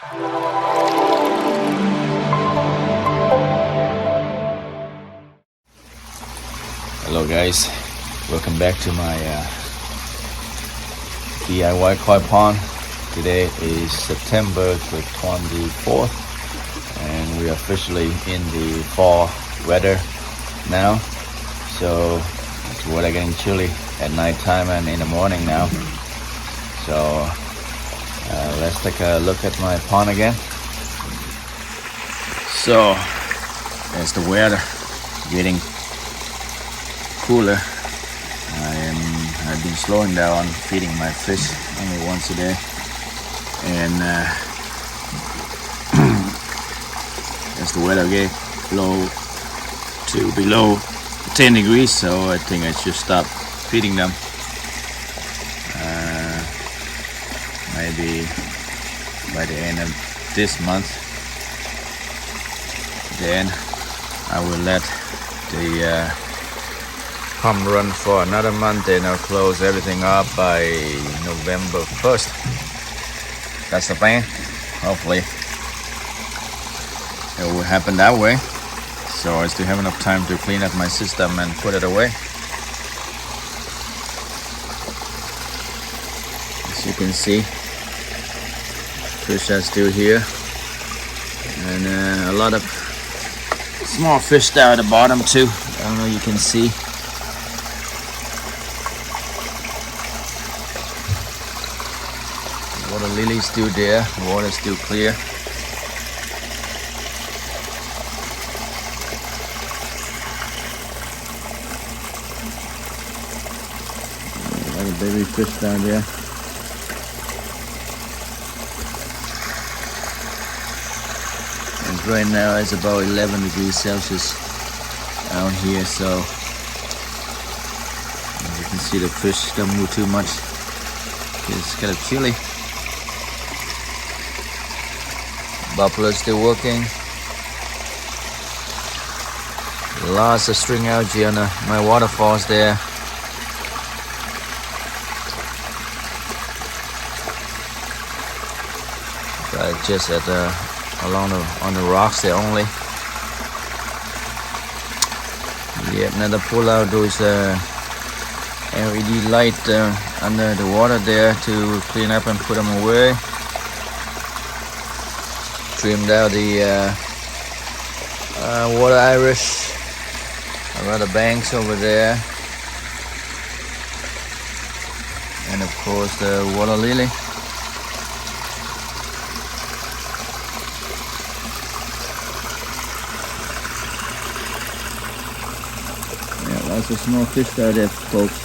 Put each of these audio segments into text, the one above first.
Hello guys, welcome back to my DIY koi pond. Today is September the 24th and we are officially in the fall weather now. So it's weather getting chilly at night time and in the morning now. So let's take a look at my pond again. So there's the weather getting cooler. I've been slowing down feeding my fish only once a day, and as the weather get low to below 10 degrees, so I think I should stop feeding them. Maybe by the end of this month, then I will let the pump run for another month, and I'll close everything up by November 1st. That's the plan. Hopefully it will happen that way, so I still have enough time to clean up my system and put it away. As you can see, fish are still here, and a lot of small fish down at the bottom too. I don't know, you can see. Water lily still there, the water is still clear. A lot of baby fish down there. And right now it's about 11 degrees Celsius down here, so as you can see, the fish don't move too much. It's kind of chilly. Buffalo is still working. Lots of string algae on my waterfalls there. But just at on the rocks there only. Yep, another pull out those LED light under the water there to clean up and put them away. Trimmed out the water iris around the banks over there, and of course the water lily. Yeah, lots of small fish out there, folks.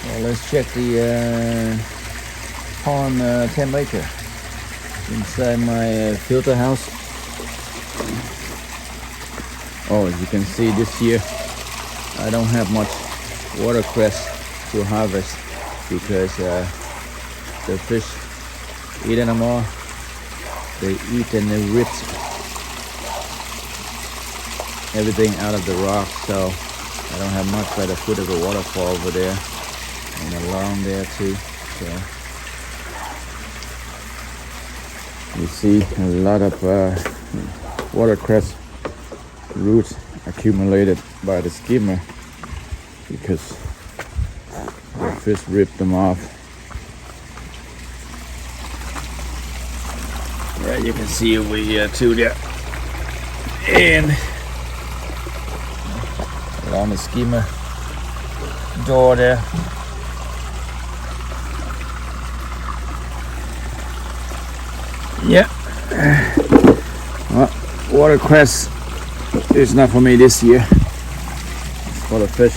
Well, let's check the pond temperature inside my filter house. Oh, as you can see, this year I don't have much watercress to harvest because the fish eating them all. They eat and they rip everything out of the rock, so I don't have much by the foot of the waterfall over there. And along there too, so you see a lot of watercress roots accumulated by the skimmer because the fish ripped them off. Right, you can see over here too there, and along the skimmer door there. Yeah, well, watercress is not for me this year. It's for the fish.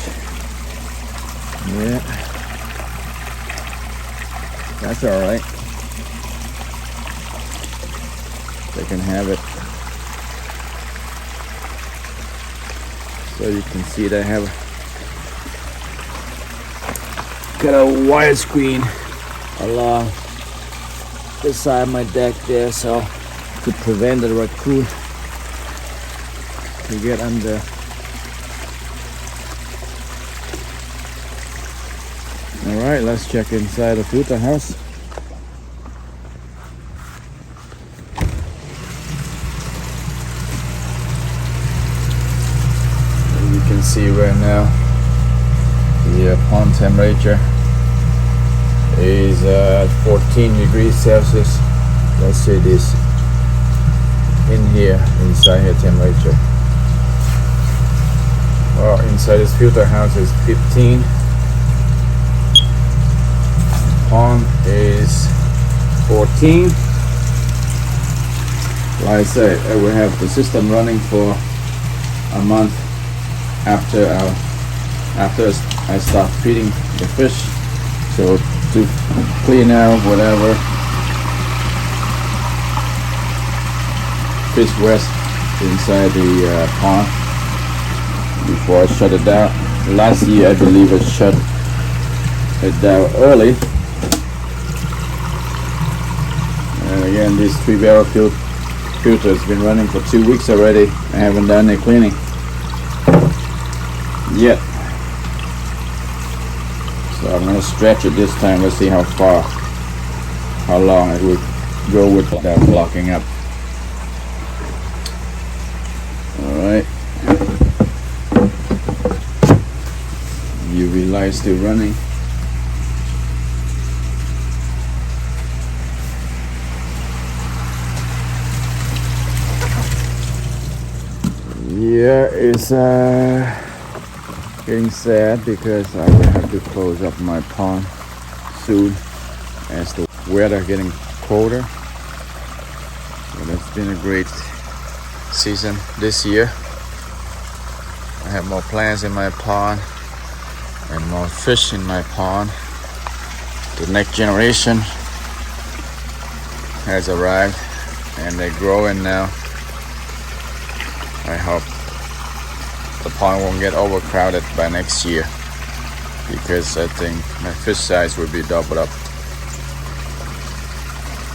Yeah, that's all right. They can have it. So you can see they have got a widescreen along beside my deck there, so to prevent the raccoon to get under. Alright, let's check inside the filter house. As you can see right now, the pond temperature is 14 degrees Celsius. Let's see this in here, inside here temperature. Well, inside this filter house is 15. Pond is 14. Like I said, we have the system running for a month after I start feeding the fish. So to clean out whatever fish waste inside the pond before I shut it down. Last year I believe I shut it down early. And again, this 3-barrel filter has been running for 2 weeks already. I haven't done any cleaning yet. So I'm gonna stretch it this time. Let's see how long it would go without blocking up. Alright. UV light still running. Yeah, it's getting sad because I will have to close up my pond soon as the weather getting colder. But it's been a great season this year. I have more plants in my pond and more fish in my pond. The next generation has arrived and they're growing now. I hope the pond won't get overcrowded by next year, because I think my fish size will be doubled up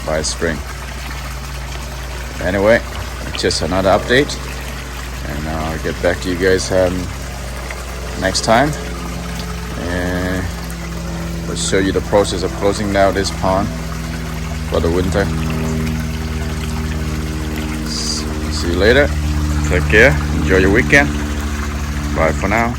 by spring. Anyway, just another update, and I'll get back to you guys next time, and we'll show you the process of closing down this pond for the winter. See you later. Take care. Enjoy your weekend. Bye for now.